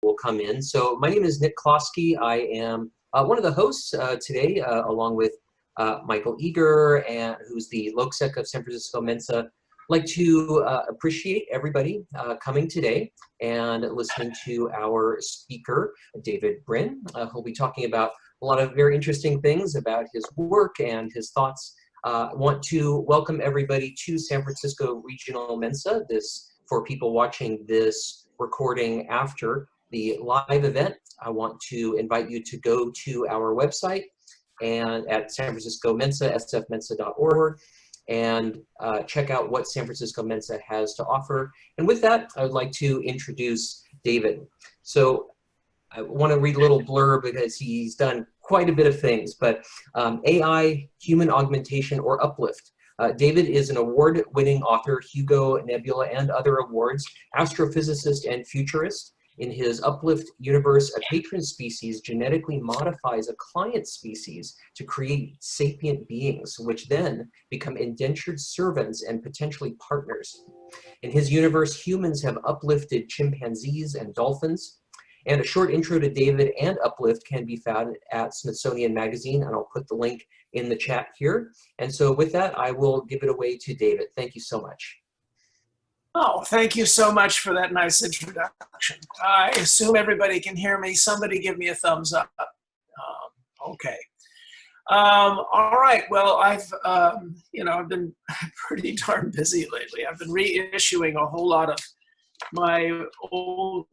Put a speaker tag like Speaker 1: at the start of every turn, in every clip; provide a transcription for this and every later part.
Speaker 1: will come in. So my name is Nick Klosky. I am one of the hosts today, along with Michael Eager, and who's the Loksek of San Francisco Mensa. I'd like to appreciate everybody coming today and listening to our speaker, David Brin, who'll be talking about a lot of very interesting things about his work and his thoughts. I want to welcome everybody to San Francisco Regional Mensa. For people watching this recording after the live event, I want to invite you to go to our website and at San Francisco Mensa, sfmensa.org, and check out what San Francisco Mensa has to offer. And with that, I would like to introduce David. So I want to read a little blurb because he's done quite a bit of things, but AI, human augmentation, or uplift. David is an award-winning author, Hugo, Nebula, and other awards, astrophysicist and futurist. In his Uplift Universe, a patron species genetically modifies a client species to create sapient beings, which then become indentured servants and potentially partners. In his universe, humans have uplifted chimpanzees and dolphins. And a short intro to David and Uplift can be found at Smithsonian Magazine, and I'll put the link in the chat here. And so with that, I will give it away to David. Thank you so much.
Speaker 2: Oh, thank you so much for that nice introduction. I assume everybody can hear me. Somebody give me a thumbs up. Okay. All right. Well, I've been pretty darn busy lately. I've been reissuing a whole lot of my old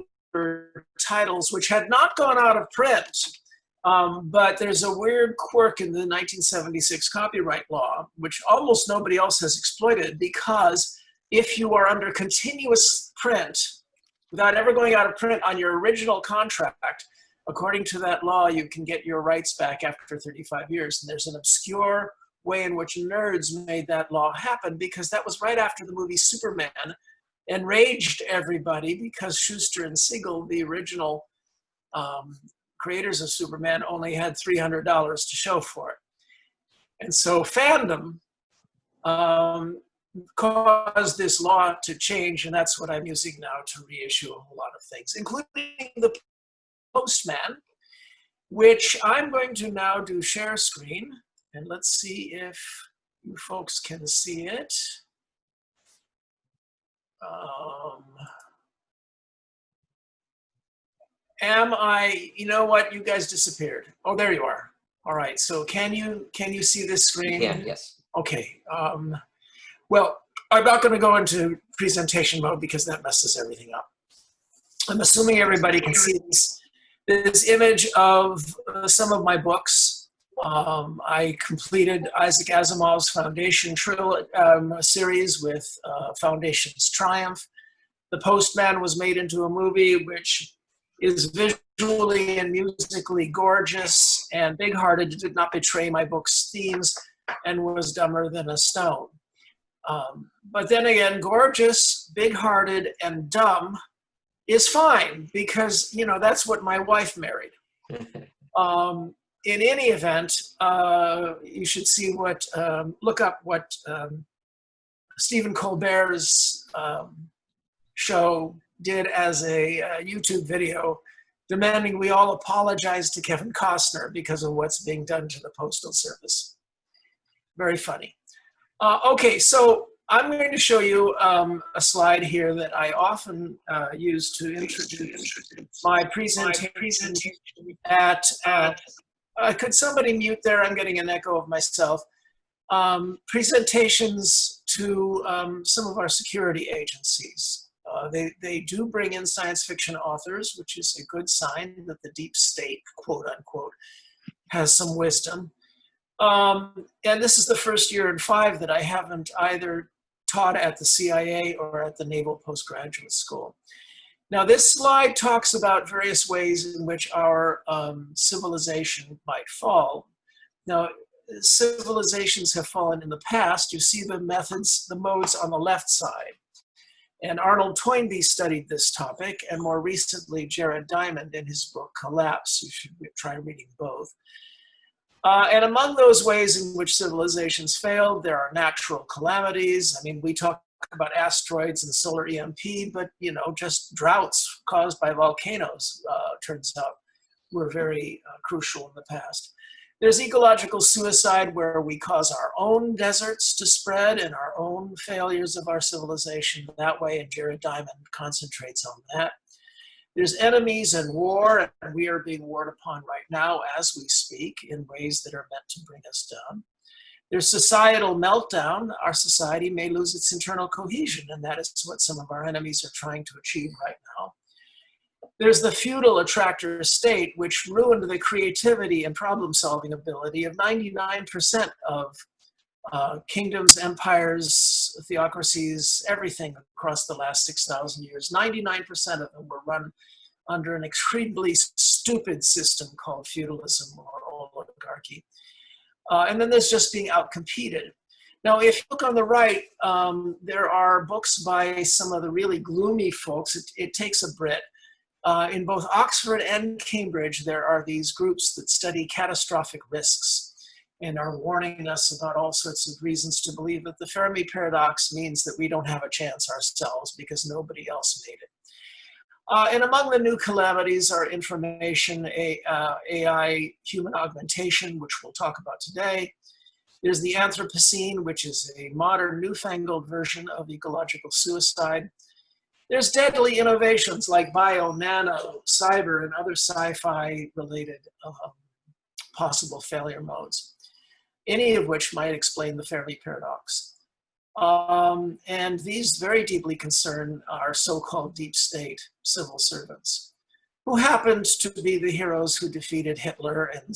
Speaker 2: titles, which had not gone out of print, but there's a weird quirk in the 1976 copyright law, which almost nobody else has exploited, because if you are under continuous print, without ever going out of print on your original contract, according to that law, you can get your rights back after 35 years. And there's an obscure way in which nerds made that law happen, because that was right after the movie Superman enraged everybody, because Schuster and Siegel, the original creators of Superman, only had $300 to show for it. And so fandom caused this law to change, and that's what I'm using now to reissue a whole lot of things, including the Postman, which I'm going to now do share screen. And let's see if you folks can see it. You know what, you guys disappeared. Oh, there you are. All right, so can you see this screen?
Speaker 1: Yeah, yes.
Speaker 2: Okay, well, I'm not gonna go into presentation mode because that messes everything up. I'm assuming everybody can see this image of some of my books. I completed Isaac Asimov's Foundation series with Foundation's Triumph. The Postman was made into a movie which is visually and musically gorgeous and big-hearted, did not betray my book's themes, and was dumber than a stone. But then again, gorgeous, big-hearted, and dumb is fine, because, you know, that's what my wife married. In any event, you should see what, look up what Stephen Colbert's show did as a YouTube video demanding we all apologize to Kevin Costner because of what's being done to the Postal Service. Very funny. Okay, so I'm going to show you a slide here that I often use to introduce my presentation at could somebody mute there? I'm getting an echo of myself. Presentations to some of our security agencies. They do bring in science fiction authors, which is a good sign that the deep state, quote unquote, has some wisdom. And this is the first year in 5 that I haven't either taught at the CIA or at the Naval Postgraduate School. Now, this slide talks about various ways in which our civilization might fall. Now, civilizations have fallen in the past. You see the methods, the modes on the left side. And Arnold Toynbee studied this topic, and more recently, Jared Diamond in his book, Collapse. You should try reading both. And among those ways in which civilizations failed, there are natural calamities. I mean, we talk about asteroids and solar EMP, but, you know, just droughts caused by volcanoes, turns out, were very crucial in the past. There's ecological suicide, where we cause our own deserts to spread and our own failures of our civilization that way, and Jared Diamond concentrates on that. There's enemies and war, and we are being warred upon right now as we speak in ways that are meant to bring us down. There's societal meltdown. Our society may lose its internal cohesion, and that is what some of our enemies are trying to achieve right now. There's the feudal attractor state, which ruined the creativity and problem-solving ability of 99% of kingdoms, empires, theocracies, everything across the last 6,000 years. 99% of them were run under an extremely stupid system called feudalism or oligarchy. And then there's just being outcompeted. Now, if you look on the right, there are books by some of the really gloomy folks. It takes a Brit. In both Oxford and Cambridge, there are these groups that study catastrophic risks and are warning us about all sorts of reasons to believe that the Fermi paradox means that we don't have a chance ourselves because nobody else made it. And among the new calamities are information, AI, human augmentation, which we'll talk about today. There's the Anthropocene, which is a modern, newfangled version of ecological suicide. There's deadly innovations like bio, nano, cyber, and other sci-fi related possible failure modes, any of which might explain the Fermi paradox. And these very deeply concern our so-called deep state civil servants, who happened to be the heroes who defeated Hitler and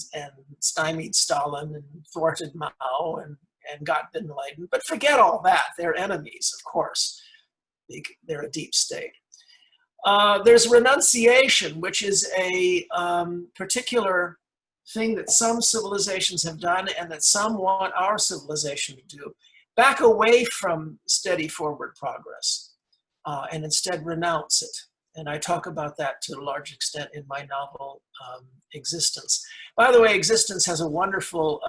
Speaker 2: stymied Stalin and thwarted Mao and got Bin Laden. But forget all that, they're enemies, of course. They're a deep state. There's renunciation, which is a particular thing that some civilizations have done and that some want our civilization to do. Back away from steady forward progress and instead renounce it. And I talk about that to a large extent in my novel, Existence. By the way, Existence has a wonderful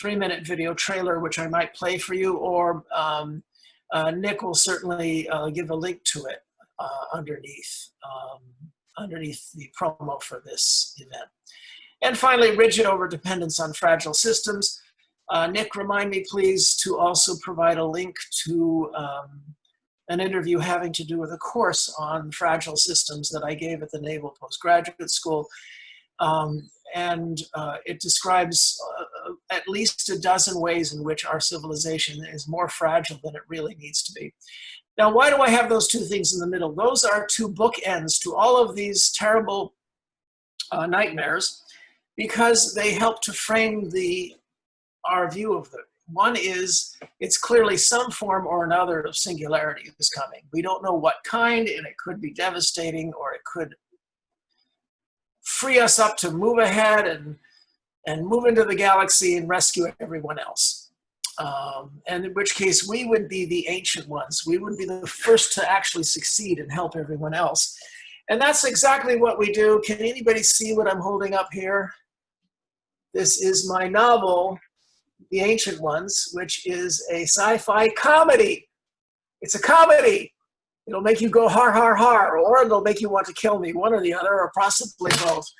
Speaker 2: 3-minute video trailer, which I might play for you, or Nick will certainly give a link to it underneath the promo for this event. And finally, rigid overdependence on fragile systems. Nick, remind me please to also provide a link to an interview having to do with a course on fragile systems that I gave at the Naval Postgraduate School. And it describes at least a dozen ways in which our civilization is more fragile than it really needs to be. Now, why do I have those two things in the middle? Those are two bookends to all of these terrible nightmares, because they help to frame our view of them. One is, it's clearly some form or another of singularity is coming. We don't know what kind, and it could be devastating, or it could free us up to move ahead and move into the galaxy and rescue everyone else. And in which case we would be the ancient ones. We would be the first to actually succeed and help everyone else. And that's exactly what we do. Can anybody see what I'm holding up here? This is my novel, The Ancient Ones, which is a sci-fi comedy. It's a comedy. It'll make you go har, har, har, or it'll make you want to kill me, one or the other, or possibly both.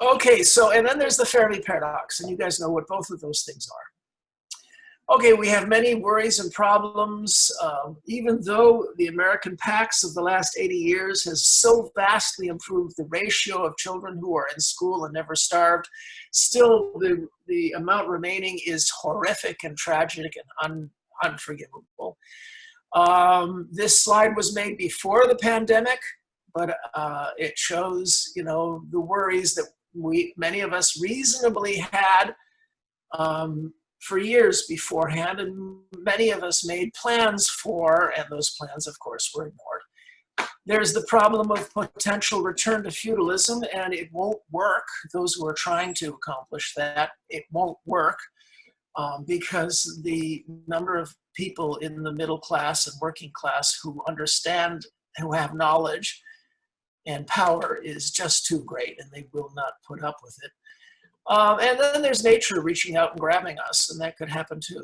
Speaker 2: Okay, so, and then there's the Fermi paradox, and you guys know what both of those things are. Okay, we have many worries and problems, even though the American PACS of the last 80 years has so vastly improved the ratio of children who are in school and never starved, still the amount remaining is horrific and tragic and unforgivable. This slide was made before the pandemic, but it shows, you know, the worries that many of us reasonably had for years beforehand, and many of us made plans for, and those plans, of course, were ignored. There's the problem of potential return to feudalism, and it won't work. Those who are trying to accomplish that, it won't work because the number of people in the middle class and working class who understand, who have knowledge and power is just too great, and they will not put up with it. And then there's nature reaching out and grabbing us, and that could happen too.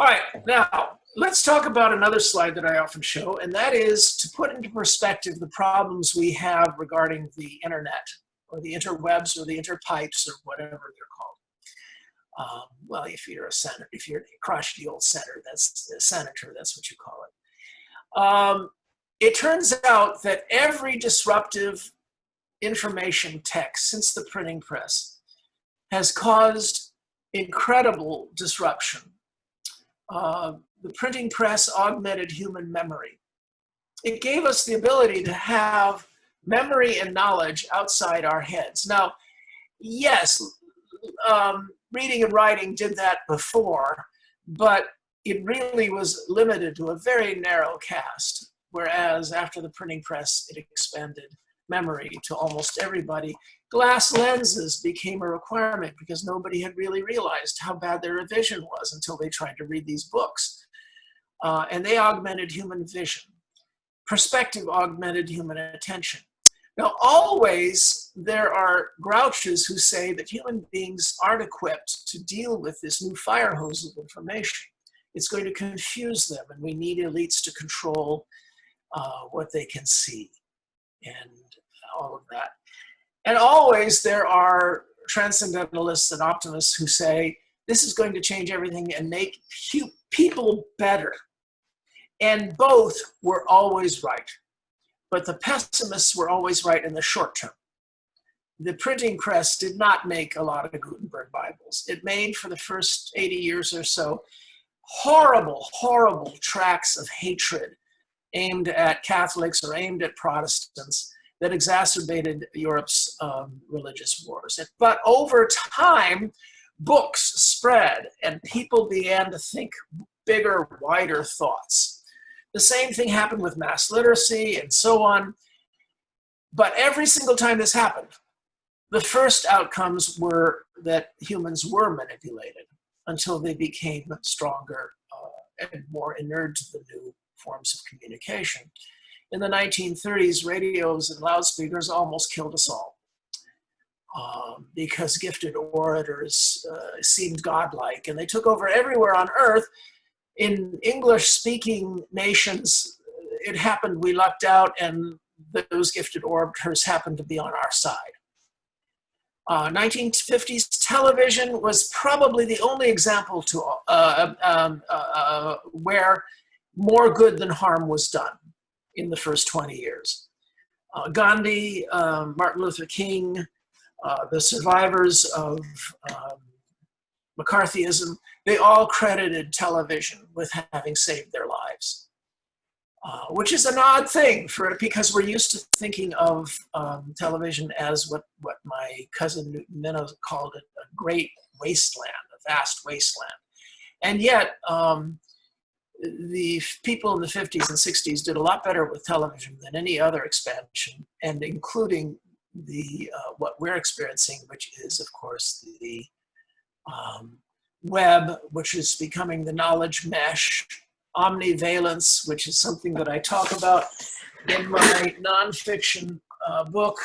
Speaker 2: All right, now let's talk about another slide that I often show, and that is to put into perspective the problems we have regarding the internet, or the interwebs, or the interpipes, or whatever they're called. Well, if you're a senator, if you're a crotchety old senator, that's what you call it. It turns out that every disruptive information text since the printing press has caused incredible disruption. The printing press augmented human memory. It gave us the ability to have memory and knowledge outside our heads. Now, yes, reading and writing did that before, but it really was limited to a very narrow cast, whereas after the printing press, it expanded memory to almost everybody. Glass lenses became a requirement because nobody had really realized how bad their vision was until they tried to read these books. And they augmented human vision. Perspective augmented human attention. Now, always there are grouches who say that human beings aren't equipped to deal with this new fire hose of information. It's going to confuse them, and we need elites to control what they can see and all of that. And always there are transcendentalists and optimists who say this is going to change everything and make people better. And both were always right. But the pessimists were always right in the short term. The printing press did not make a lot of Gutenberg Bibles. It made, for the first 80 years or so, horrible, horrible tracts of hatred aimed at Catholics or aimed at Protestants that exacerbated Europe's religious wars. But over time, books spread and people began to think bigger, wider thoughts. The same thing happened with mass literacy and so on. But every single time this happened, the first outcomes were that humans were manipulated until they became stronger and more inured to the new forms of communication. In the 1930s, radios and loudspeakers almost killed us all because gifted orators seemed godlike, and they took over everywhere on Earth. In English-speaking nations, it happened, we lucked out, and those gifted orators happened to be on our side. 1950s television was probably the only example to where more good than harm was done in the first 20 years. Gandhi, Martin Luther King, the survivors of McCarthyism, they all credited television with having saved their lives, which is an odd thing because we're used to thinking of television as what my cousin Newton Minnow called it, a great wasteland, a vast wasteland. And yet, the people in the 50s and 60s did a lot better with television than any other expansion, and including the what we're experiencing, which is, of course, the web, which is becoming the knowledge mesh, omnivalence, which is something that I talk about in my nonfiction book,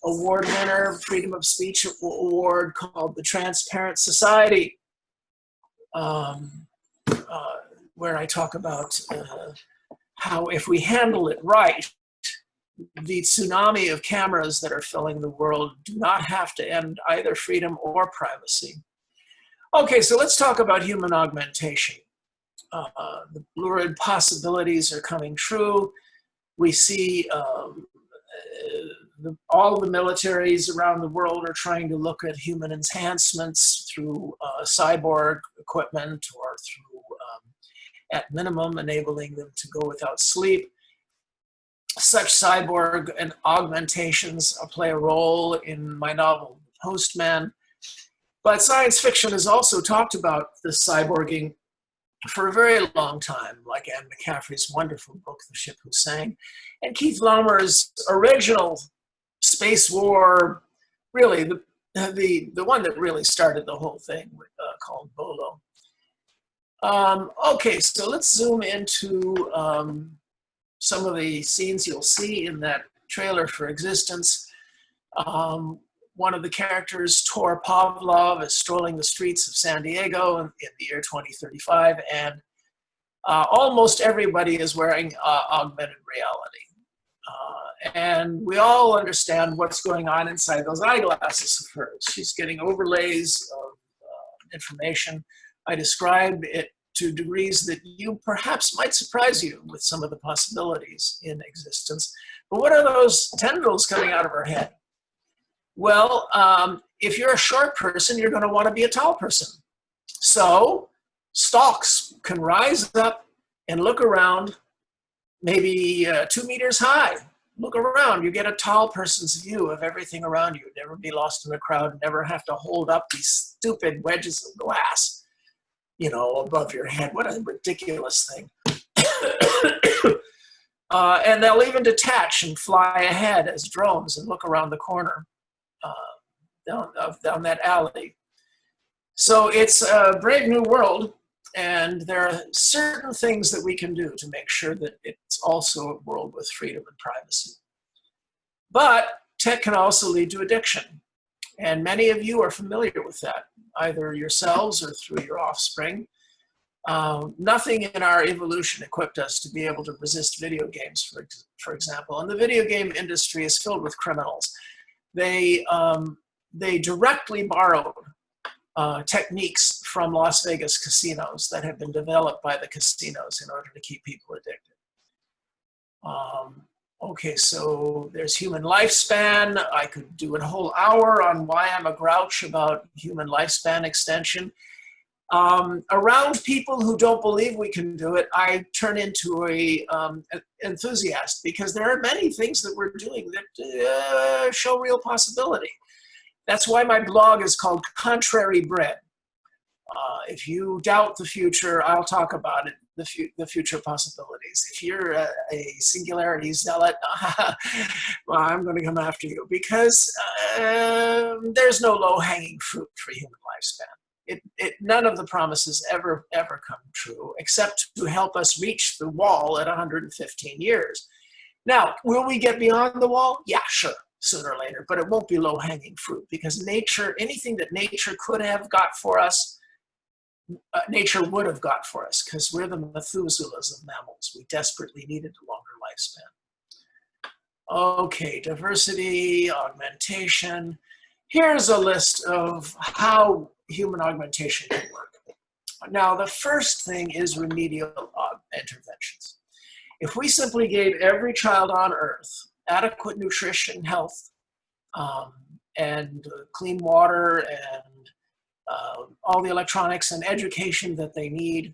Speaker 2: award winner, Freedom of Speech Award, called The Transparent Society, where I talk about how if we handle it right, the tsunami of cameras that are filling the world do not have to end either freedom or privacy. Okay, so let's talk about human augmentation. The lurid possibilities are coming true. We see all the militaries around the world are trying to look at human enhancements through cyborg equipment or through, at minimum, enabling them to go without sleep. Such cyborg and augmentations play a role in my novel, Postman. But science fiction has also talked about the cyborging for a very long time, like Anne McCaffrey's wonderful book, The Ship Who Sang, and Keith Laumer's original space war, really the one that really started the whole thing, called Bolo. Okay, so let's zoom into some of the scenes you'll see in that trailer for Existence. one of the characters, Tor Pavlov, is strolling the streets of San Diego in the year 2035, and almost everybody is wearing augmented reality. And we all understand what's going on inside those eyeglasses of hers. She's getting overlays of information. I describe it to degrees that you perhaps might surprise you with some of the possibilities in existence. But what are those tendrils coming out of her head? Well, if you're a short person, you're going to want to be a tall person. So stalks can rise up and look around, maybe 2 meters high. Look around, you get a tall person's view of everything around you. Never be lost in a crowd, never have to hold up these stupid wedges of glass, above your head. What a ridiculous thing. And they'll even detach and fly ahead as drones and look around the corner down that alley. So it's a brave new world, and there are certain things that we can do to make sure that it's also a world with freedom and privacy. But tech can also lead to addiction. And many of you are familiar with that, either yourselves or through your offspring. Nothing in our evolution equipped us to be able to resist video games, for example. And the video game industry is filled with criminals. They directly borrowed techniques from Las Vegas casinos that have been developed by the casinos in order to keep people addicted. Okay, so there's human lifespan. I could do a whole hour on why I'm a grouch about human lifespan extension. Around people who don't believe we can do it, I turn into an enthusiast, because there are many things that we're doing that show real possibility. That's why my blog is called Contrary Brin. If you doubt the future, I'll talk about it, the future possibilities. If you're a singularity zealot, well, I'm going to come after you, because there's no low-hanging fruit for human lifespan. None of the promises ever come true, except to help us reach the wall at 115 years. Now, will we get beyond the wall? Yeah, sure, sooner or later, but it won't be low-hanging fruit, because nature, anything that nature could have got for us, nature would have got for us, because we're the Methuselahs of mammals. We desperately needed a longer lifespan. Okay, diversity, augmentation. Here's a list of how human augmentation can work. Now, the first thing is remedial interventions. If we simply gave every child on Earth adequate nutrition, health, and clean water, and all the electronics and education that they need,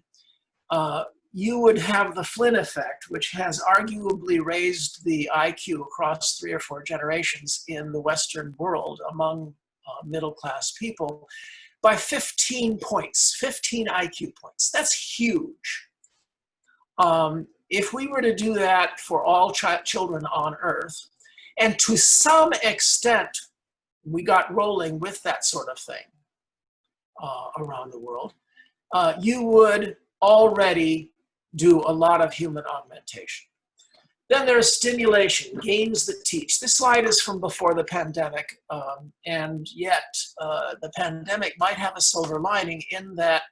Speaker 2: you would have the Flynn effect, which has arguably raised the IQ across 3 or 4 generations in the Western world among middle-class people by 15 points, 15 IQ points. That's huge. If we were to do that for all children on Earth, and to some extent we got rolling with that sort of thing around the world, you would already do a lot of human augmentation. Then there's stimulation, games that teach. This slide is from before the pandemic, and yet the pandemic might have a silver lining in that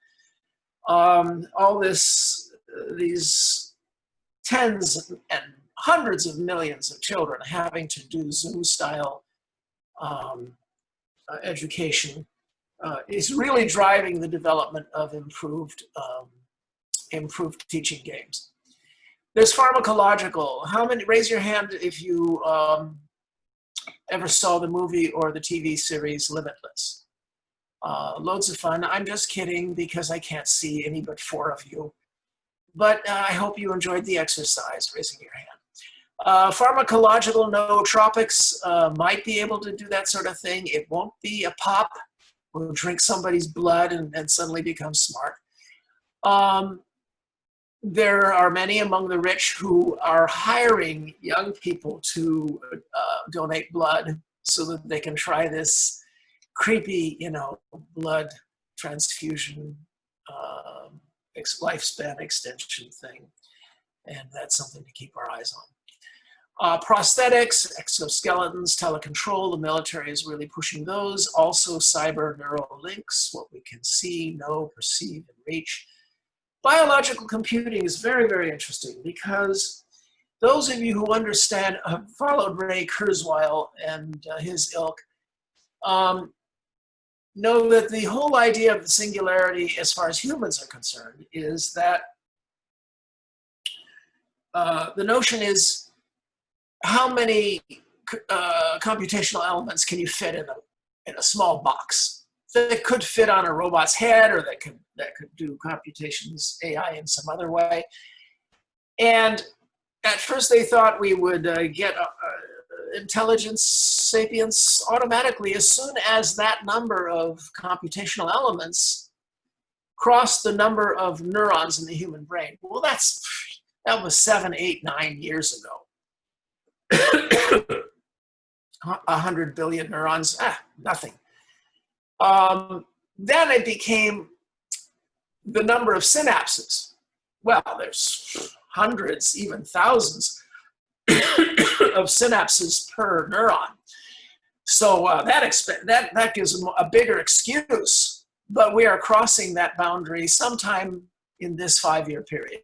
Speaker 2: these tens and hundreds of millions of children having to do Zoom-style education is really driving the development of improved teaching games. There's pharmacological. How many, raise your hand if you ever saw the movie or the TV series Limitless. Loads of fun. I'm just kidding, because I can't see any but 4 of you. But I hope you enjoyed the exercise, raising your hand. Pharmacological nootropics might be able to do that sort of thing. It won't be a pop. We'll drink somebody's blood and suddenly become smart. There are many among the rich who are hiring young people to donate blood so that they can try this creepy, blood transfusion lifespan extension thing. And that's something to keep our eyes Prosthetics, exoskeletons, telecontrol, the military is really pushing those. Also cyber neural links, what we can see, know, perceive, and reach. Biological computing is very, very interesting because those of you who understand, have followed Ray Kurzweil and his ilk, know that the whole idea of the singularity as far as humans are concerned is that the notion is how many computational elements can you fit in a small box that could fit on a robot's head, or that could do computations, AI in some other way. And at first they thought we would get intelligence, sapience, automatically as soon as that number of computational elements crossed the number of neurons in the human brain. Well, that was 7, 8, 9 years ago. 100 billion neurons, nothing. Then it became the number of synapses. Well, there's hundreds, even thousands of synapses per neuron. So that gives them a bigger excuse, but we are crossing that boundary sometime in this 5-year period.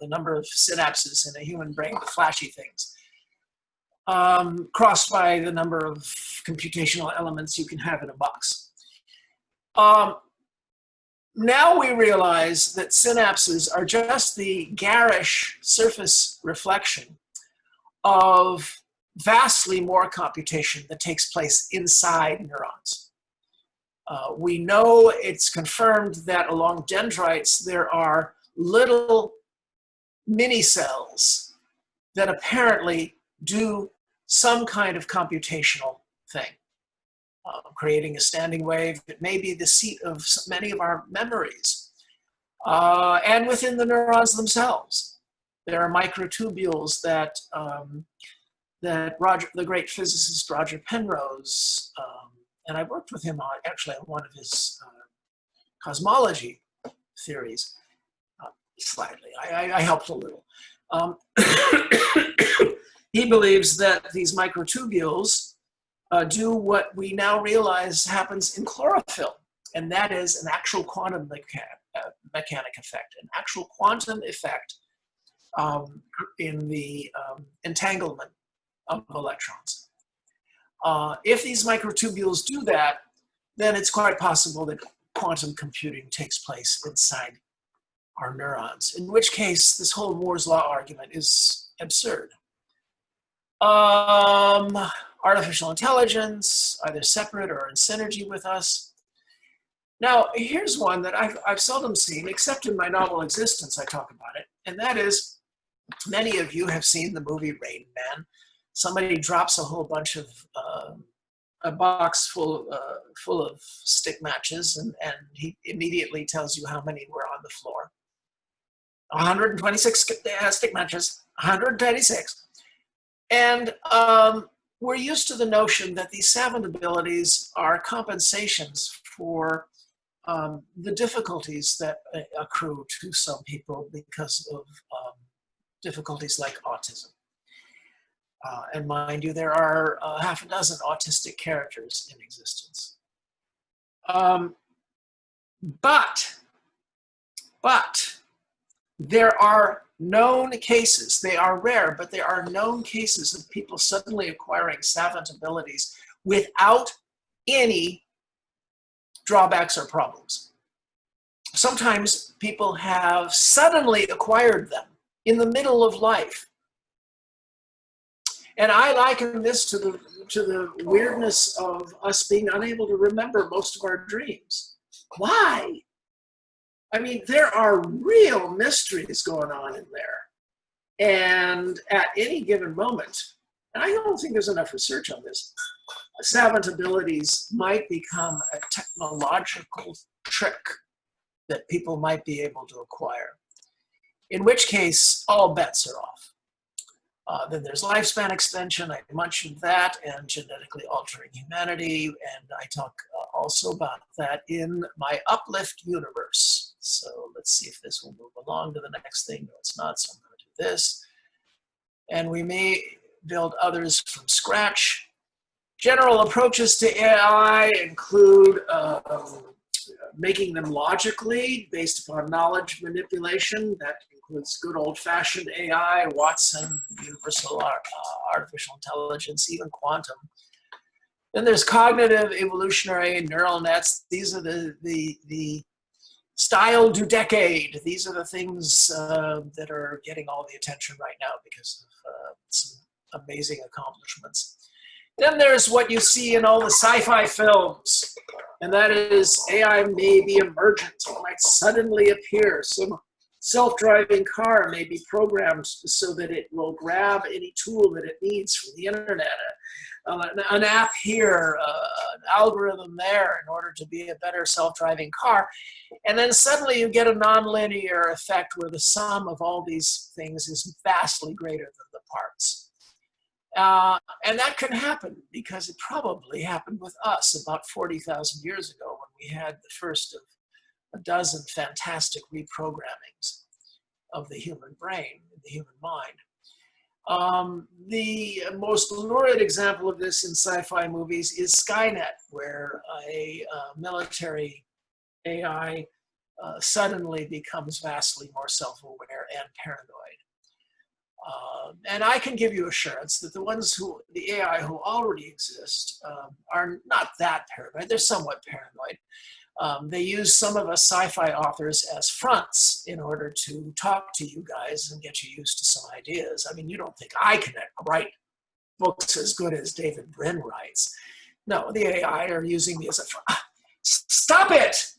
Speaker 2: The number of synapses in a human brain, the flashy things, crossed by the number of computational elements you can have in a box. Now we realize that synapses are just the garish surface reflection of vastly more computation that takes place inside neurons. We know it's confirmed that along dendrites there are little mini cells that apparently do some kind of computational thing, creating a standing wave that may be the seat of many of our memories. And within the neurons themselves, there are microtubules that the great physicist Roger Penrose, and I worked with him on one of his cosmology theories, slightly. I helped a little. He believes that these microtubules do what we now realize happens in chlorophyll, and that is an actual quantum mechanic effect, an actual quantum effect in the entanglement of electrons. If these microtubules do that, then it's quite possible that quantum computing takes place inside our neurons, in which case this whole Moore's law argument is absurd. Artificial intelligence, either separate or in synergy with us. Now, here's one that I've seldom seen, except in my novel Existence, I talk about it, and that is, many of you have seen the movie Rain Man. Somebody drops a whole bunch of, a box full of stick matches, and he immediately tells you how many were on the floor. 126 stick matches, 126. And we're used to the notion that these savant abilities are compensations for the difficulties that accrue to some people because of difficulties like autism. And mind you, there are half a dozen autistic characters in existence. But there are known cases, they are rare, but there are known cases of people suddenly acquiring savant abilities without any drawbacks or problems. Sometimes people have suddenly acquired them in the middle of life. And I liken this to the weirdness of us being unable to remember most of our dreams. Why? I mean, there are real mysteries going on in there. And at any given moment, and I don't think there's enough research on this, savant abilities might become a technological trick that people might be able to acquire, in which case all bets are off. Then there's lifespan extension, I mentioned that, and genetically altering humanity, and I talk also about that in my Uplift Universe. So let's see if this will move along to the next thing. No, it's not, so I'm going to do this. and we may build others from scratch. General approaches to AI include making them logically based upon knowledge manipulation. That includes good old-fashioned AI, Watson, universal artificial intelligence, even quantum. Then there's cognitive, evolutionary, neural nets. These are the style du decade. These are the things that are getting all the attention right now because of some amazing accomplishments. Then there's what you see in all the sci-fi films, and that is AI may be emergent. It might suddenly appear. Some self-driving car may be programmed so that it will grab any tool that it needs from the internet. An app here, an algorithm there in order to be a better self-driving car. And then suddenly you get a nonlinear effect where the sum of all these things is vastly greater than the parts. And that can happen because it probably happened with us about 40,000 years ago when we had the first of a dozen fantastic reprogrammings of the human brain, the human mind. The most lurid example of this in sci-fi movies is Skynet, where a military AI suddenly becomes vastly more self-aware and paranoid. And I can give you assurance that the AI who already exist are not that paranoid. They're somewhat paranoid. They use some of us sci-fi authors as fronts in order to talk to you guys and get you used to some ideas. I mean, you don't think I can write books as good as David Brin writes. No, the AI are using me as a front. Stop it!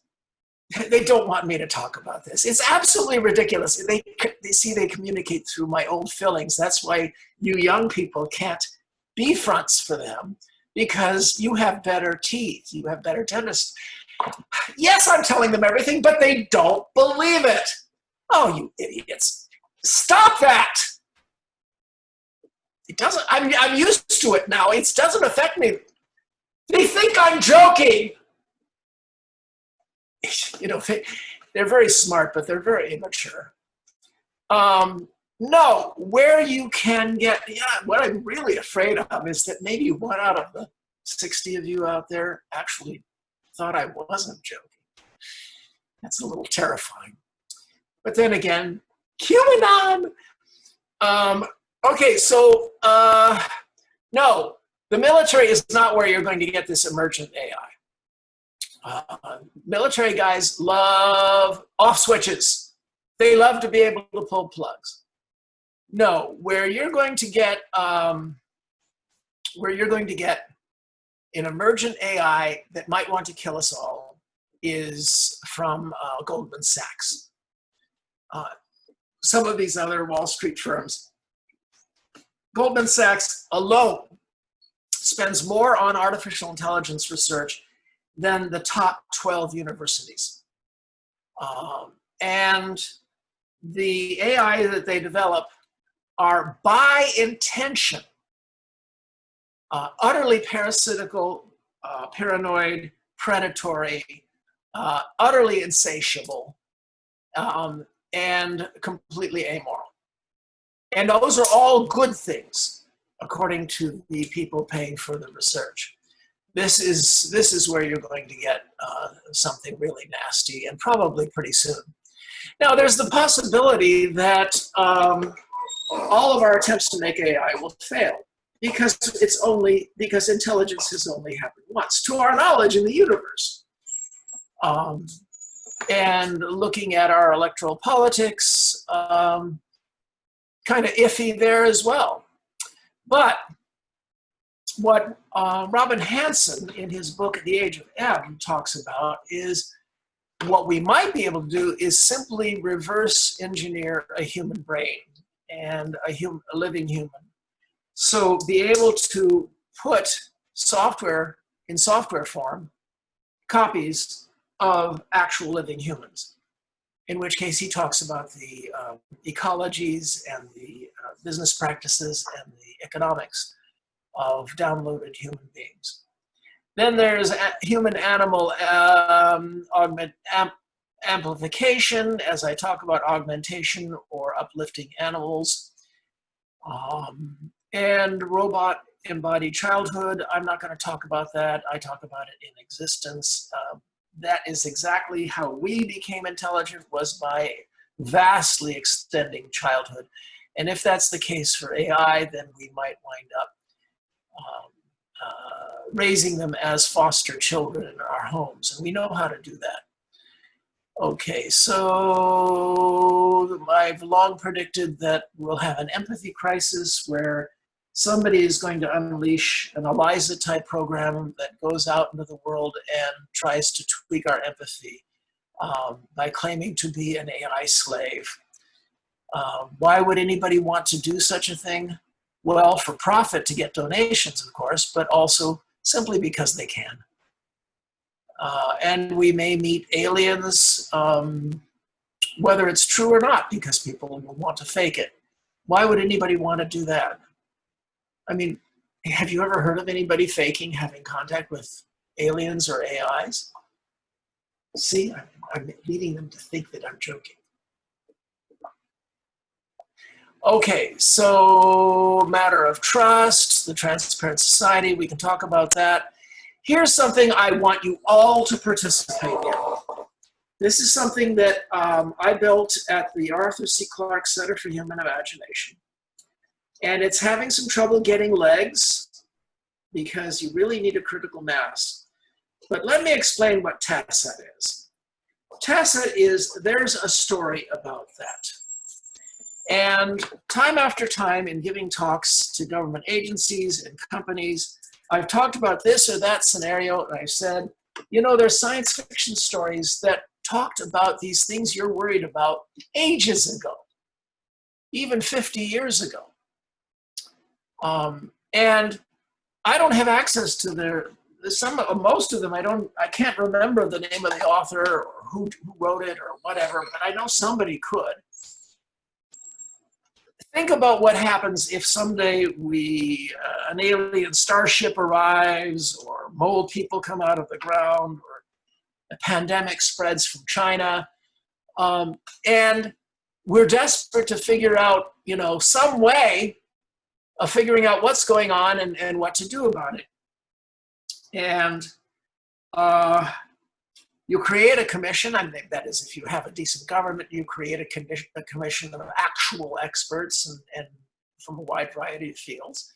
Speaker 2: They don't want me to talk about this. It's absolutely ridiculous. They see they communicate through my old fillings. That's why you young people can't be fronts for them, because you have better teeth. You have better dentists. Yes, I'm telling them everything, but they don't believe it. Oh, you idiots. Stop that. It doesn't, I'm used to it now. It doesn't affect me. They think I'm joking. You know, they're very smart, but they're very immature. No, where you can get, what I'm really afraid of is that maybe one out of the 60 of you out there actually thought I wasn't joking. That's a little terrifying. But then again, QAnon. Okay, so no, the military is not where you're going to get this emergent AI. Military guys love off switches. They love to be able to pull plugs. No, where you're going to get an emergent AI that might want to kill us all is from Goldman Sachs. Some of these other Wall Street firms. Goldman Sachs alone spends more on artificial intelligence research than the top 12 universities. And the AI that they develop are by intention utterly parasitical, paranoid, predatory, utterly insatiable, and completely amoral. And those are all good things, according to the people paying for the research. This is where you're going to get something really nasty, and probably pretty soon. Now, there's the possibility that all of our attempts to make AI will fail because intelligence has only happened once, to our knowledge, in the universe. And looking at our electoral politics, kind of iffy there as well. But what Robin Hanson, in his book, The Age of M, talks about is what we might be able to do is simply reverse engineer a human brain and a living human. So be able to put software in software form, copies of actual living humans, in which case he talks about the ecologies and the business practices and the economics of downloaded human beings. Then there's human-animal amplification, as I talk about augmentation or uplifting animals. And robot embodied childhood, I'm not going to talk about that. I talk about it in existence. That is exactly how we became intelligent, was by vastly extending childhood. And if that's the case for AI, then we might wind up raising them as foster children in our homes. And we know how to do that. Okay, so I've long predicted that we'll have an empathy crisis where somebody is going to unleash an ELIZA-type program that goes out into the world and tries to tweak our empathy by claiming to be an AI slave. Why would anybody want to do such a thing? Well, for profit, to get donations, of course, but also simply because they can. And we may meet aliens, whether it's true or not, because people will want to fake it. Why would anybody want to do that? I mean, have you ever heard of anybody faking having contact with aliens or AIs? See, I'm leading them to think that I'm joking. Okay, so matter of trust, the transparent society, we can talk about that. Here's something I want you all to participate in. This is something that I built at the Arthur C. Clarke Center for Human Imagination. And it's having some trouble getting legs because you really need a critical mass. But let me explain what TASAT is. TASAT is, there's a story about that. And time after time in giving talks to government agencies and companies, I've talked about this or that scenario, and I've said, you know, there's science fiction stories that talked about these things you're worried about ages ago, even 50 years ago. And I don't have access to most of them. I can't remember the name of the author or who wrote it or whatever, but I know somebody could. Think about what happens if someday an alien starship arrives, or mole people come out of the ground, or a pandemic spreads from China, and we're desperate to figure out, you know, some way of figuring out what's going on and what to do about it. And you create a commission. I think that is, if you have a decent government, you create a commission of actual experts and from a wide variety of fields.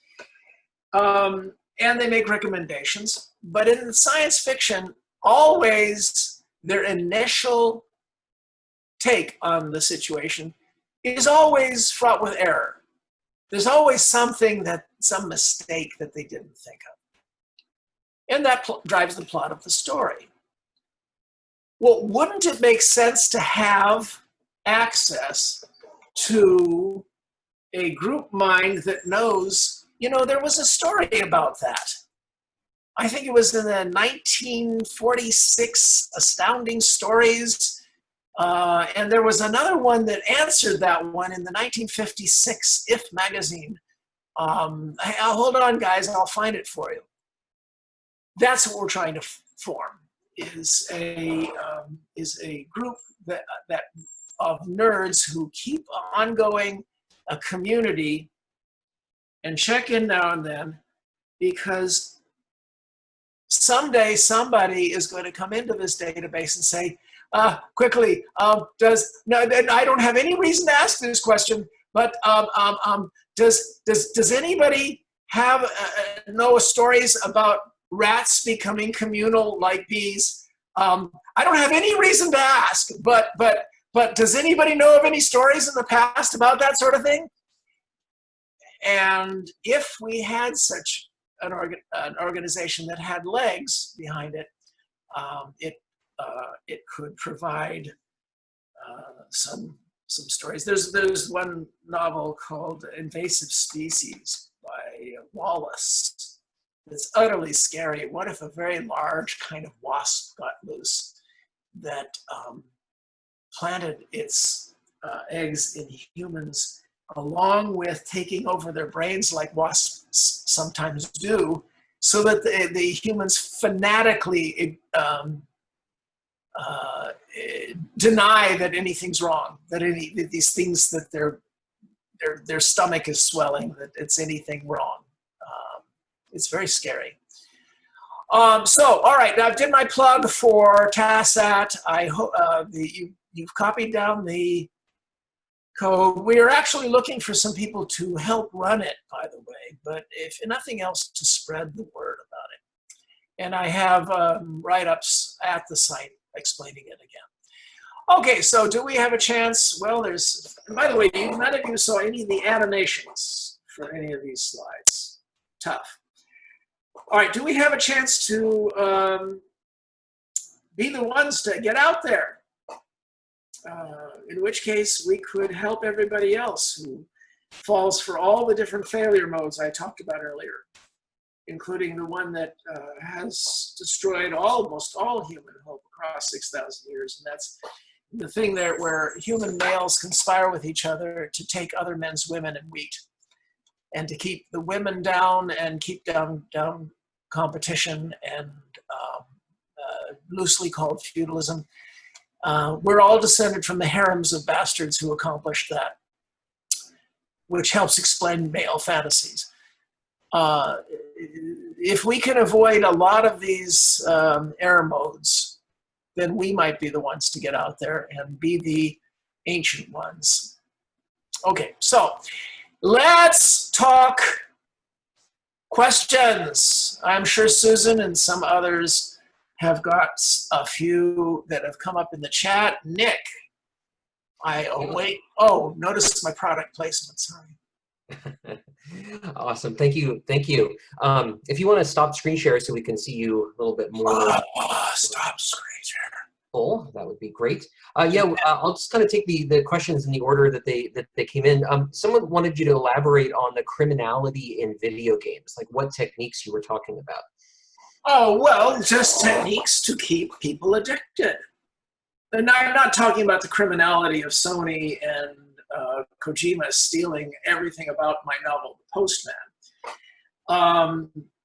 Speaker 2: And they make recommendations. But in science fiction, always their initial take on the situation is always fraught with error. There's always some mistake that they didn't think of. And that drives the plot of the story. Well, wouldn't it make sense to have access to a group mind that knows, you know, there was a story about that. I think it was in the 1946 Astounding Stories. And there was another one that answered that one in the 1956 If magazine. Hold on, guys, I'll find it for you. That's what we're trying to form, is a group that of nerds who keep ongoing a community and check in now and then, because someday somebody is going to come into this database and say, quickly, I don't have any reason to ask this question, but does anybody have know stories about rats becoming communal like bees? I don't have any reason to ask, but does anybody know of any stories in the past about that sort of thing? And if we had such an organization that had legs behind it, it could provide some stories. There's one novel called Invasive Species by Wallace. It's utterly scary. What if a very large kind of wasp got loose that planted its eggs in humans, along with taking over their brains like wasps sometimes do, so that the humans fanatically deny that anything's wrong, that these things that they're their stomach is swelling, that it's anything wrong. It's very scary. So, all right, now I did my plug for TASAT. I hope you've copied down the code. We are actually looking for some people to help run it, by the way, but if nothing else, to spread the word about it. And I have write-ups at the site explaining it again. Okay, so do we have a chance? Well, there's, and by the way, none of you saw any of the animations for any of these slides. Tough. All right, do we have a chance to be the ones to get out there? In which case, we could help everybody else who falls for all the different failure modes I talked about earlier, including the one that has destroyed almost all human hope across 6,000 years, and that's the thing there where human males conspire with each other to take other men's women and wheat, and to keep the women down and keep down competition, and loosely called feudalism. We're all descended from the harems of bastards who accomplished that, which helps explain male fantasies. If we can avoid a lot of these error modes, then we might be the ones to get out there and be the ancient ones. Okay, so let's talk questions. I'm sure Susan and some others have got a few that have come up in the chat. Nick, notice my product placement, sorry.
Speaker 1: Awesome, thank you, thank you. If you want to stop screen share so we can see you a little bit more.
Speaker 2: Stop screen share.
Speaker 1: Full, that would be great. I'll just kind of take the questions in the order that they came in. Someone wanted you to elaborate on the criminality in video games, like what techniques you were talking about.
Speaker 2: Oh, well, just techniques to keep people addicted. And I'm not talking about the criminality of Sony and Kojima stealing everything about my novel, The Postman.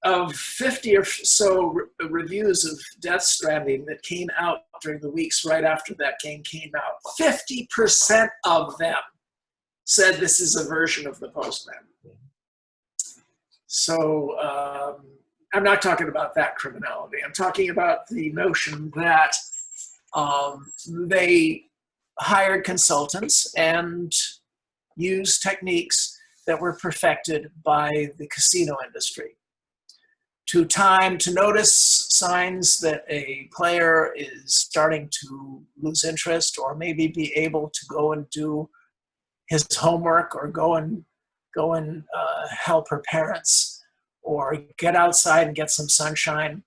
Speaker 2: Of 50 or so reviews of Death Stranding that came out during the weeks right after that game came out, 50% of them said this is a version of The Postman. So I'm not talking about that criminality. I'm talking about the notion that they hired consultants and used techniques that were perfected by the casino industry to notice signs that a player is starting to lose interest, or maybe be able to go and do his homework, or go and help her parents, or get outside and get some sunshine,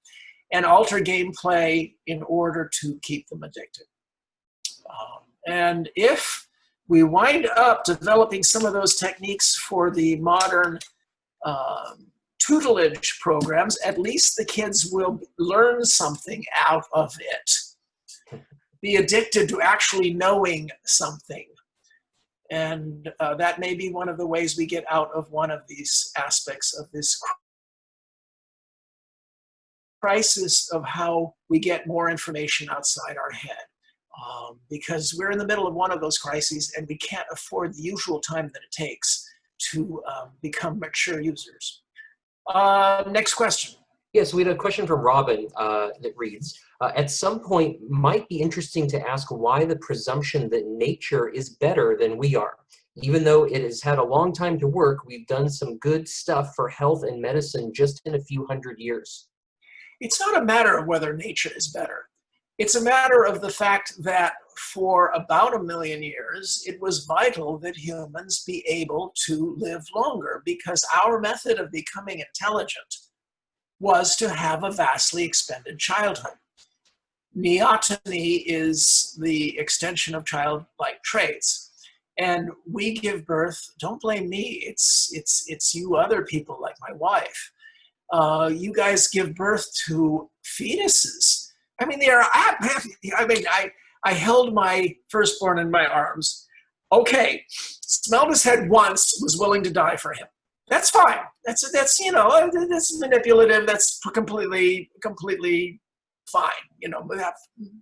Speaker 2: and alter gameplay in order to keep them addicted. And if we wind up developing some of those techniques for the modern tutelage programs, at least the kids will learn something out of it. Be addicted to actually knowing something. And that may be one of the ways we get out of one of these aspects of this crisis of how we get more information outside our head. Because we're in the middle of one of those crises, and we can't afford the usual time that it takes to become mature users. Next question.
Speaker 1: Yes, we had a question from Robin that reads, at some point, might be interesting to ask why the presumption that nature is better than we are. Even though it has had a long time to work, we've done some good stuff for health and medicine just in a few hundred years.
Speaker 2: It's not a matter of whether nature is better. It's a matter of the fact that for about 1 million years, it was vital that humans be able to live longer, because our method of becoming intelligent was to have a vastly expended childhood. Neoteny is the extension of childlike traits. And we give birth, don't blame me, it's you other people like my wife. You guys give birth to fetuses. I mean, I held my firstborn in my arms. Okay, smelled his head once, was willing to die for him. That's fine. That's manipulative. That's completely fine. You know,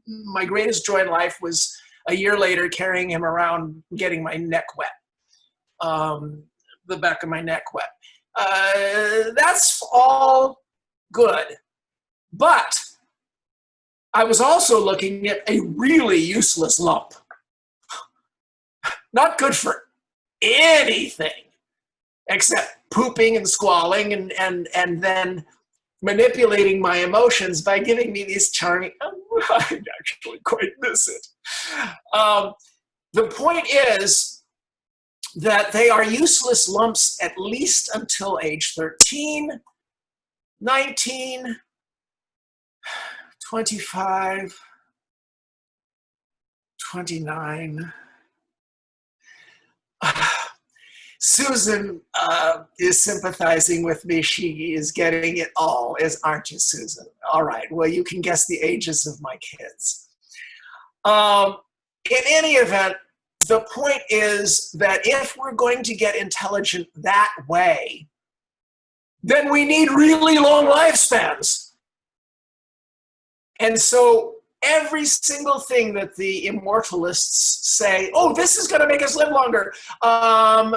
Speaker 2: my greatest joy in life was a year later carrying him around, getting my neck wet. the back of my neck wet. That's all good. But I was also looking at a really useless lump. Not good for anything except pooping and squalling and then manipulating my emotions by giving me these charming, I actually quite miss it. The point is that they are useless lumps at least until age 13, 19, 25, 29. Susan is sympathizing with me. She is getting it all, aren't you, Susan? All right, well, you can guess the ages of my kids. In any event, the point is that if we're going to get intelligent that way, then we need really long lifespans. And so every single thing that the immortalists say, oh, this is going to make us live longer,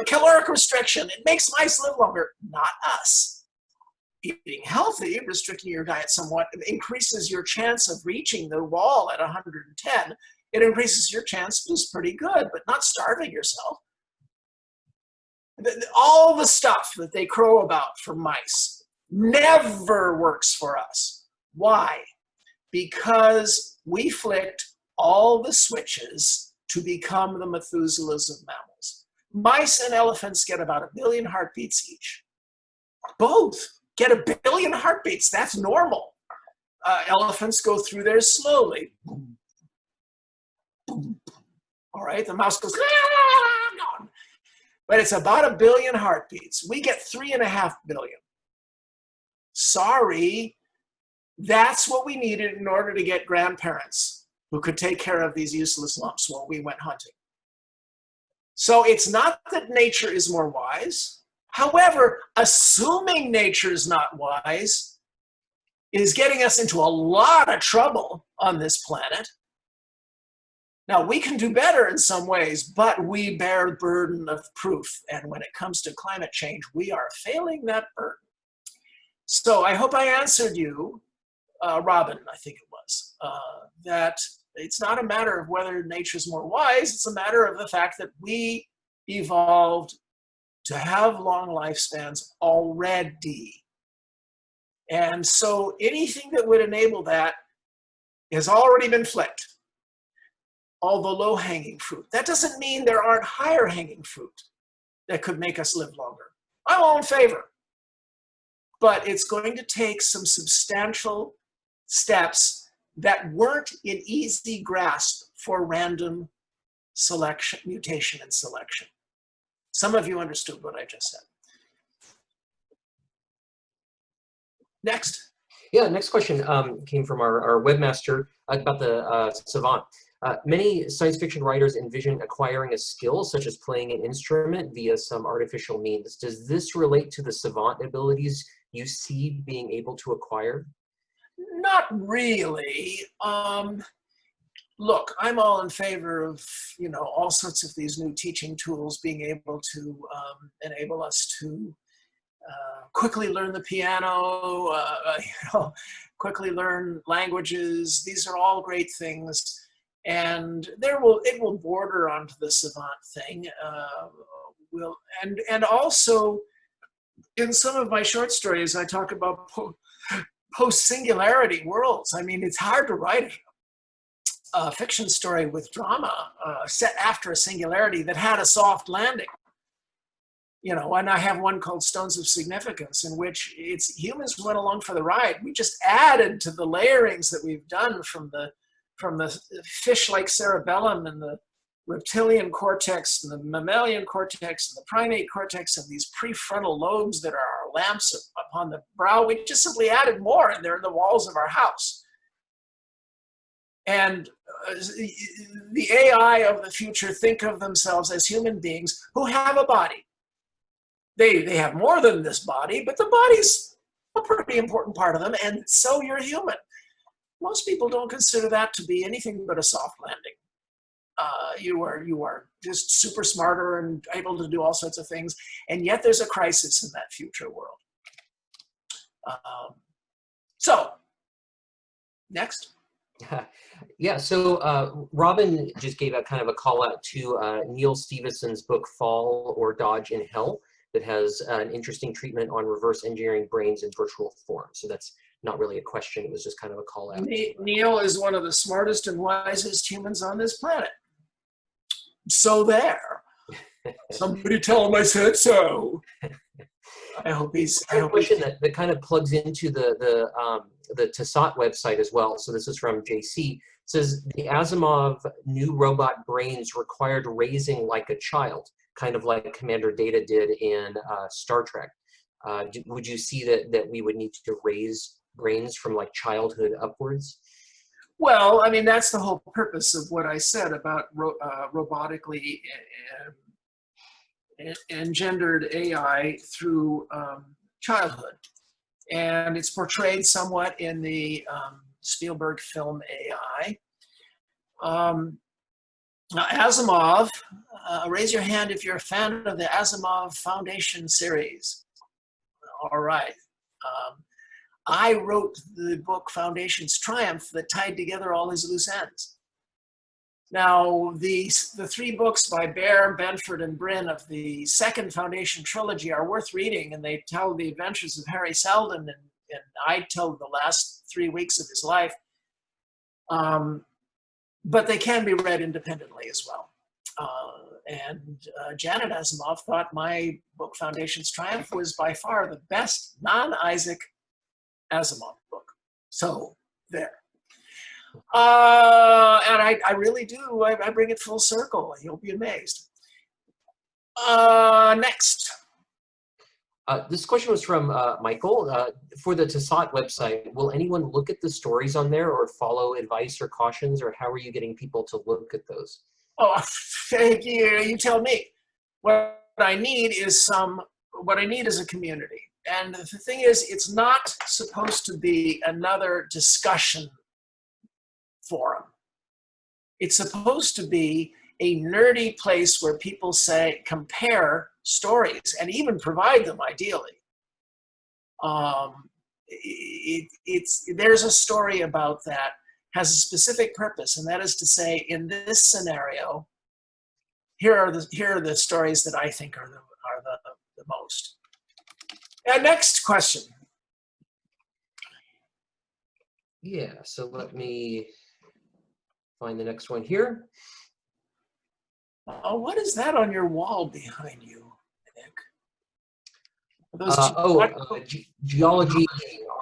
Speaker 2: caloric restriction, it makes mice live longer, not us. Eating healthy, restricting your diet somewhat, increases your chance of reaching the wall at 110. It increases your chance, is pretty good, but not starving yourself. All the stuff that they crow about for mice never works for us. Why? Because we flicked all the switches to become the Methuselahs of mammals. Mice and elephants get about 1 billion heartbeats each. Both get 1 billion heartbeats. That's normal. Elephants go through theirs slowly. All right, the mouse goes, but it's about 1 billion heartbeats. We get 3.5 billion. Sorry, that's what we needed in order to get grandparents who could take care of these useless lumps while we went hunting. So it's not that nature is more wise. However, assuming nature is not wise is getting us into a lot of trouble on this planet. Now, we can do better in some ways, but we bear the burden of proof. And when it comes to climate change, we are failing that burden. So I hope I answered you, Robin, I think it was, that it's not a matter of whether nature's more wise. It's a matter of the fact that we evolved to have long lifespans already. And so anything that would enable that has already been flicked. All the low-hanging fruit. That doesn't mean there aren't higher-hanging fruit that could make us live longer. I'm all in favor. But it's going to take some substantial steps that weren't in easy grasp for random selection, mutation and selection. Some of you understood what I just said. Next.
Speaker 1: Yeah, next question came from our webmaster about the savant. Many science fiction writers envision acquiring a skill, such as playing an instrument, via some artificial means. Does this relate to the savant abilities you see being able to acquire?
Speaker 2: Not really. Look, I'm all in favor of, all sorts of these new teaching tools being able to enable us to quickly learn the piano, quickly learn languages. These are all great things. And it will border onto the savant thing. And also, in some of my short stories, I talk about post-singularity worlds. I mean, it's hard to write a fiction story with drama set after a singularity that had a soft landing. And I have one called Stones of Significance, in which humans went along for the ride. We just added to the layerings that we've done from the fish-like cerebellum and the reptilian cortex and the mammalian cortex and the primate cortex and these prefrontal lobes that are our lamps upon the brow. We just simply added more, and they're in the walls of our house. And the AI of the future think of themselves as human beings who have a body. They have more than this body, but the body's a pretty important part of them, and so you're human. Most people don't consider that to be anything but a soft landing. you are just super smarter and able to do all sorts of things, and yet there's a crisis in that future world. So, next.
Speaker 1: Yeah, so Robin just gave a kind of a call out to Neil Stephenson's book Fall or Dodge in Hell that has an interesting treatment on reverse engineering brains in virtual form. So that's not really a question, it was just kind of a call out.
Speaker 2: Neil is one of the smartest and wisest humans on this planet. So there. Somebody tell him I said so. I hope he's. I hope
Speaker 1: question that kind of plugs into the TASAT website as well. So this is from JC. It says the Asimov new robot brains required raising like a child, kind of like Commander Data did in Star Trek. Would you see that we would need to raise brains from like childhood upwards?
Speaker 2: Well, I mean, that's the whole purpose of what I said about robotically engendered AI through childhood. And it's portrayed somewhat in the Spielberg film AI. Now, Asimov, raise your hand if you're a fan of the Asimov Foundation series. All right. I wrote the book Foundation's Triumph that tied together all his loose ends. Now, the three books by Bear, Benford, and Brin of the second Foundation trilogy are worth reading, and they tell the adventures of Harry Seldon, and I tell the last 3 weeks of his life. But they can be read independently as well. Janet Asimov thought my book Foundation's Triumph was by far the best non-Isaac Asimov book. So there. And I really do. I bring it full circle. You'll be amazed. Next.
Speaker 1: This question was from Michael. For the TASAT website, will anyone look at the stories on there or follow advice or cautions, or how are you getting people to look at those?
Speaker 2: Oh, thank you. You tell me. What I need is a community. And the thing is, it's not supposed to be another discussion forum. It's supposed to be a nerdy place where people compare stories and even provide them ideally. There's a story about that, has a specific purpose, and that is to say, in this scenario, here are the stories that I think are the most. Next question.
Speaker 1: Yeah, so let me find the next one here.
Speaker 2: What is that on your wall behind you, Nick?
Speaker 1: Geology,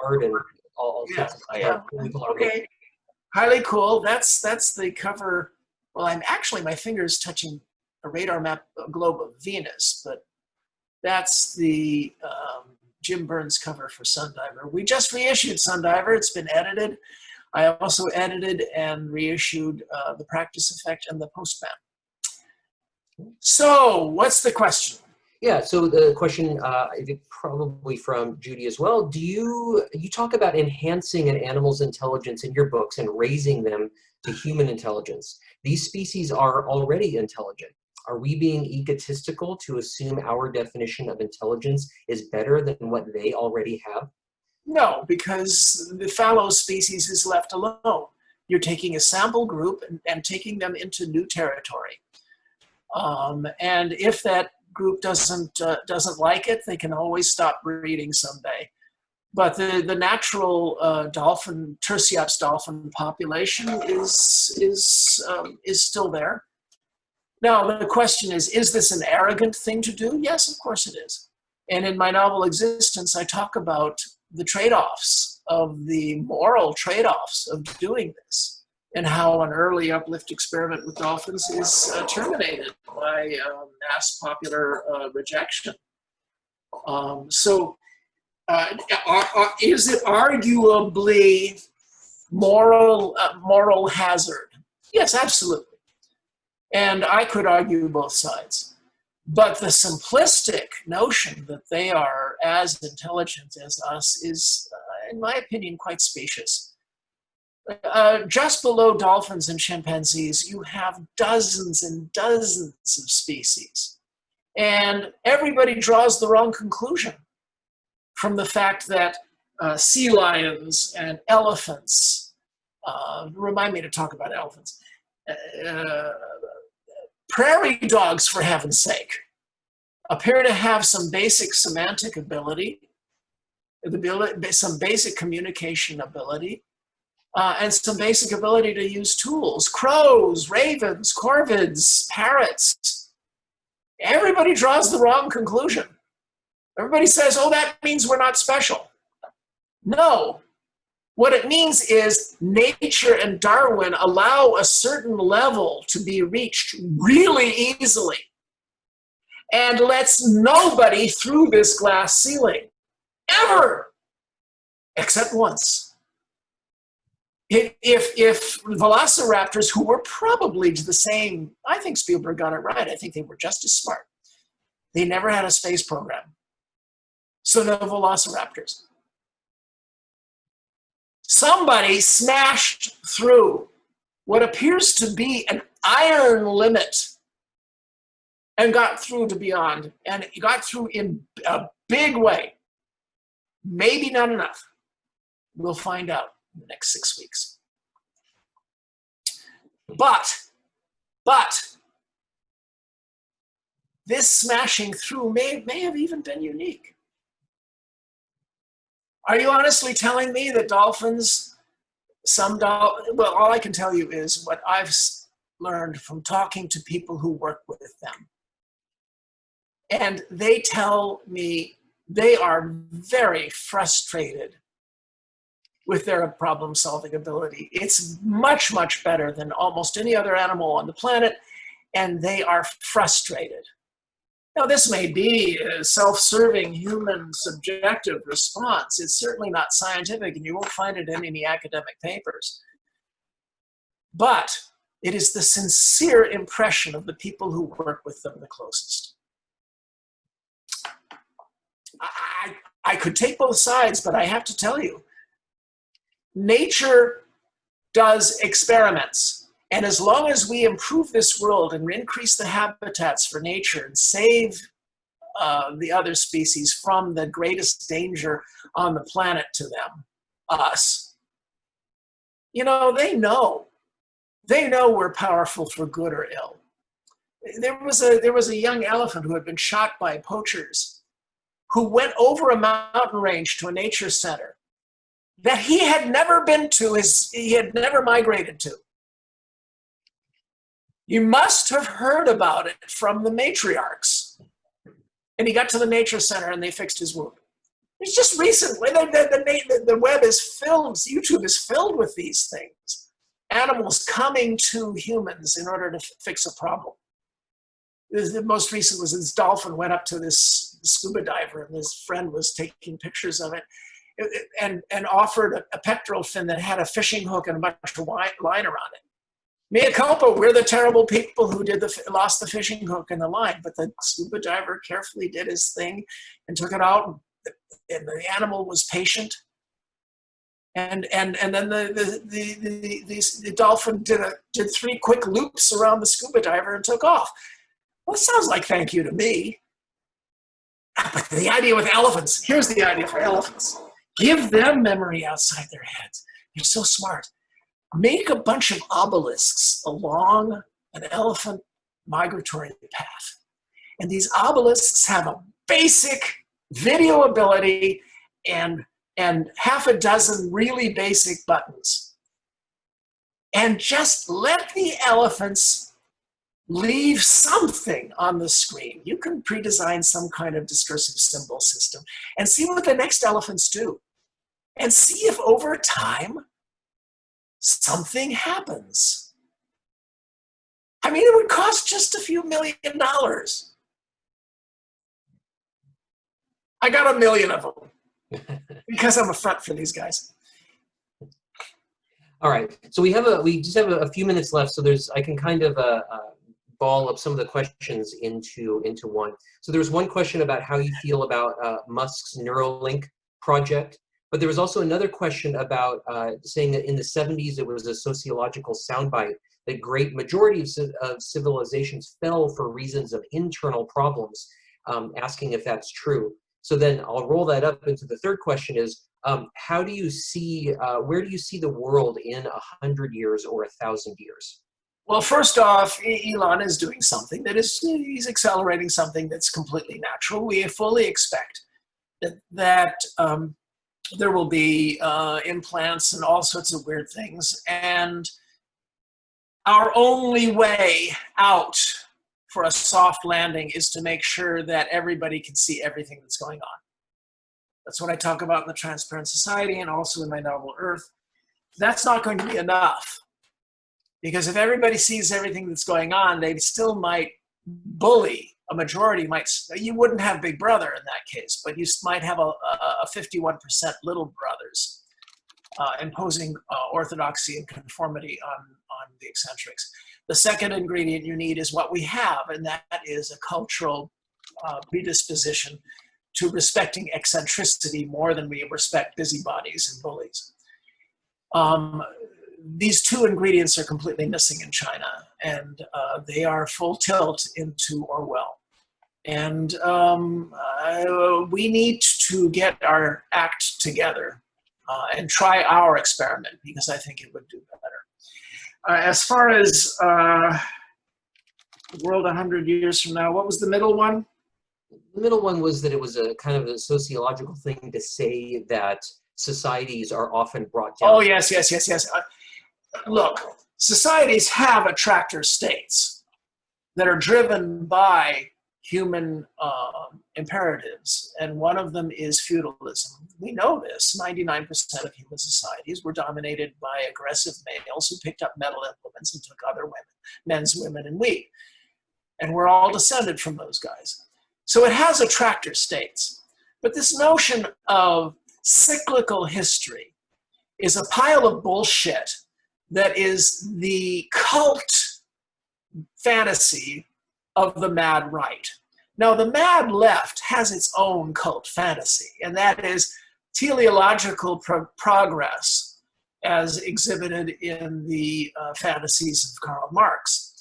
Speaker 1: art, and all sorts of
Speaker 2: yeah. Okay. Highly cool. That's the cover. Well, my finger is touching a radar map, a globe of Venus, but that's the Jim Burns cover for Sundiver. We just reissued Sundiver. It's been edited. I also edited and reissued the practice effect and the postman. So, what's the question?
Speaker 1: Yeah, so the question, probably from Judy as well. You talk about enhancing an animal's intelligence in your books and raising them to human intelligence. These species are already intelligent. Are we being egotistical to assume our definition of intelligence is better than what they already have?
Speaker 2: No, because the fallow species is left alone. You're taking a sample group and taking them into new territory. And if that group doesn't like it, they can always stop breeding someday. But the natural Tursiops dolphin population is still there. Now the question is this an arrogant thing to do? Yes, of course it is. And in my novel Existence, I talk about the trade-offs of the moral trade-offs of doing this, and how an early uplift experiment with dolphins is terminated by mass popular rejection. Is it arguably moral hazard? Yes, absolutely. And I could argue both sides. But the simplistic notion that they are as intelligent as us is, in my opinion, quite specious. just below dolphins and chimpanzees, you have dozens and dozens of species. And everybody draws the wrong conclusion from the fact that sea lions and elephants, remind me to talk about elephants, prairie dogs, for heaven's sake, appear to have some basic semantic ability, some basic communication ability, and some basic ability to use tools. Crows, ravens, corvids, parrots. Everybody draws the wrong conclusion. Everybody says, oh, that means we're not special. No. What it means is nature and Darwin allow a certain level to be reached really easily and lets nobody through this glass ceiling, ever, except once. If velociraptors, who were probably the same, I think Spielberg got it right, I think they were just as smart. They never had a space program. So no velociraptors. Somebody smashed through what appears to be an iron limit and got through to beyond, and it got through in a big way. Maybe not enough. We'll find out in the next 6 weeks. But this smashing through may have even been unique. Are you honestly telling me that dolphins, well, all I can tell you is what I've learned from talking to people who work with them. And they tell me they are very frustrated with their problem-solving ability. It's much, much better than almost any other animal on the planet, and they are frustrated. Now, this may be a self-serving human subjective response. It's certainly not scientific, and you won't find it in any academic papers. But it is the sincere impression of the people who work with them the closest. I could take both sides, but I have to tell you, nature does experiments. And as long as we improve this world and increase the habitats for nature and save the other species from the greatest danger on the planet to them, us, you know, they know we're powerful for good or ill. There was a young elephant who had been shot by poachers who went over a mountain range to a nature center that he had never been to, he had never migrated to. You must have heard about it from the matriarchs. And he got to the nature center and they fixed his wound. It's just recently, the web is filled, YouTube is filled with these things. Animals coming to humans in order to fix a problem. The most recent was this dolphin went up to this scuba diver and his friend was taking pictures of it and offered a pectoral fin that had a fishing hook and a bunch of line around it. Mea culpa, we're the terrible people who lost the fishing hook and the line, but the scuba diver carefully did his thing and took it out, and the animal was patient. And then the dolphin did 3 quick loops around the scuba diver and took off. Well, it sounds like thank you to me. But the idea with elephants, here's the idea for elephants. Give them memory outside their heads. You're so smart. Make a bunch of obelisks along an elephant migratory path. And these obelisks have a basic video ability and half a dozen really basic buttons. And just let the elephants leave something on the screen. You can pre-design some kind of discursive symbol system and see what the next elephants do. And see if over time, something happens. I mean, it would cost just a few $1 million. I got 1 million of them because I'm a front for these guys.
Speaker 1: All right, so we just have a few minutes left, so I can kind of ball up some of the questions into one. So there's one question about how you feel about Musk's Neuralink project, But there was also another question about saying that in the 70s it was a sociological soundbite that great majority of civilizations fell for reasons of internal problems, asking if that's true. So then I'll roll that up into the third question is, how do you see, where do you see the world in 100 years or 1,000 years?
Speaker 2: Well, first off, Elon is doing something that is, he's accelerating something that's completely natural. We fully expect that there will be implants and all sorts of weird things. And our only way out for a soft landing is to make sure that everybody can see everything that's going on. That's what I talk about in the Transparent Society and also in my novel Earth. That's not going to be enough. Because if everybody sees everything that's going on, they still might bully. A majority might, you wouldn't have Big Brother in that case, but you might have a 51% little brothers imposing orthodoxy and conformity on the eccentrics. The second ingredient you need is what we have, and that is a cultural predisposition to respecting eccentricity more than we respect busybodies and bullies. These two ingredients are completely missing in China, and they are full tilt into Orwell. And we need to get our act together and try our experiment, because I think it would do better. As far as the world 100 years from now, what was the middle one?
Speaker 1: The middle one was that it was a kind of a sociological thing to say that societies are often brought down.
Speaker 2: Oh, yes. Look, societies have attractor states that are driven by human imperatives, and one of them is feudalism. We know this. 99% of human societies were dominated by aggressive males who picked up metal implements and took other women, men's women, and wheat. And we're all descended from those guys. So it has attractor states. But this notion of cyclical history is a pile of bullshit that is the cult fantasy of the mad right. Now, the mad left has its own cult fantasy, and that is teleological progress, as exhibited in the fantasies of Karl Marx.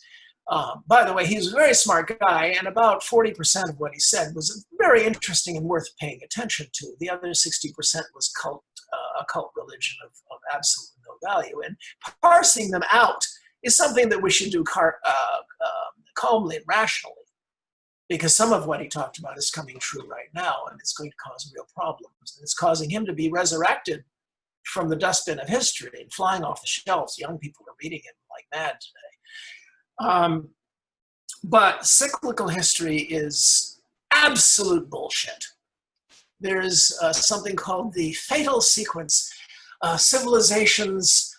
Speaker 2: By the way, he was a very smart guy, and about 40% of what he said was very interesting and worth paying attention to. The other 60% was a cult religion of absolute no value. And parsing them out is something that we should do calmly and rationally, because some of what he talked about is coming true right now, and it's going to cause real problems. And it's causing him to be resurrected from the dustbin of history and flying off the shelves. Young people are reading him like mad today. But cyclical history is absolute bullshit. There's something called the fatal sequence. Civilizations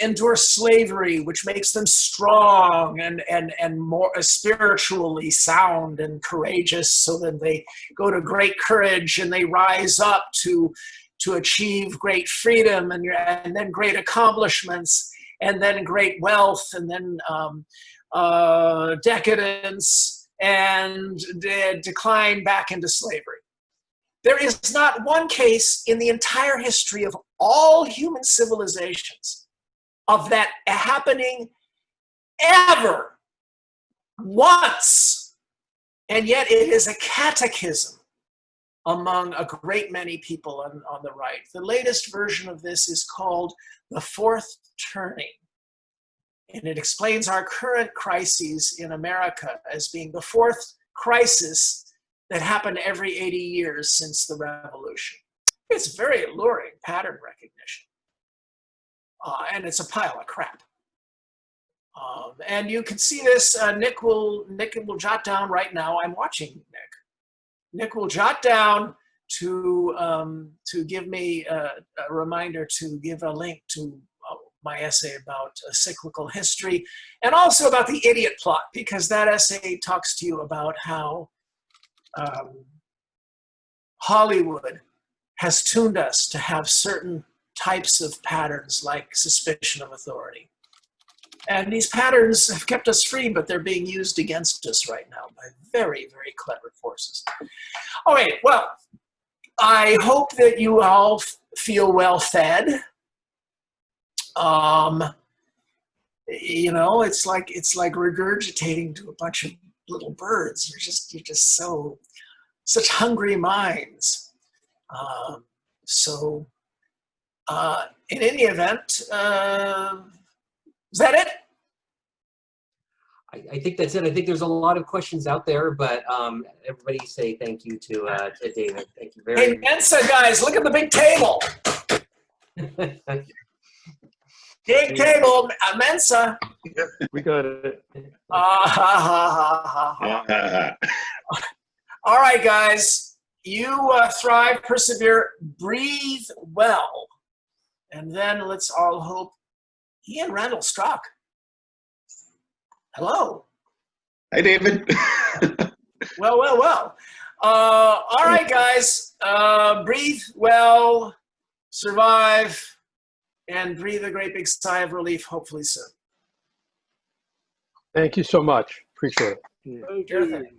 Speaker 2: endure slavery, which makes them strong and more spiritually sound and courageous, so that they go to great courage and they rise up to achieve great freedom and then great accomplishments, and then great wealth, and then decadence and decline back into slavery. There is not one case in the entire history of all human civilizations of that happening ever once. And yet it is a catechism among a great many people on the right. The latest version of this is called The Fourth Turning. And it explains our current crises in America as being the fourth crisis that happened every 80 years since the revolution. It's very alluring pattern recognition. And it's a pile of crap. And you can see this, Nick will jot down right now. I'm watching Nick. Nick will jot down to give me a reminder to give a link to my essay about cyclical history, and also about the idiot plot, because that essay talks to you about how Hollywood has tuned us to have certain types of patterns like suspicion of authority. And these patterns have kept us free, but they're being used against us right now by very, very clever forces. All right, well, I hope that you all feel well fed. You know, it's like regurgitating to a bunch of little birds. You're just such hungry minds. In any event, is that it?
Speaker 1: I think that's it. I think there's a lot of questions out there, but everybody say thank you to David. Thank you very much.
Speaker 2: Hey, Mensa guys, look at the big table. Big table, Mensa.
Speaker 3: We got it.
Speaker 2: All right, guys. You thrive, persevere, breathe well. And then let's all hope Ian Randall Strock. Hello.
Speaker 4: Hi, David.
Speaker 2: Well. All right, guys. Breathe well, survive, and breathe a great big sigh of relief, hopefully soon.
Speaker 3: Thank you so much. Appreciate it.
Speaker 2: Sure thing.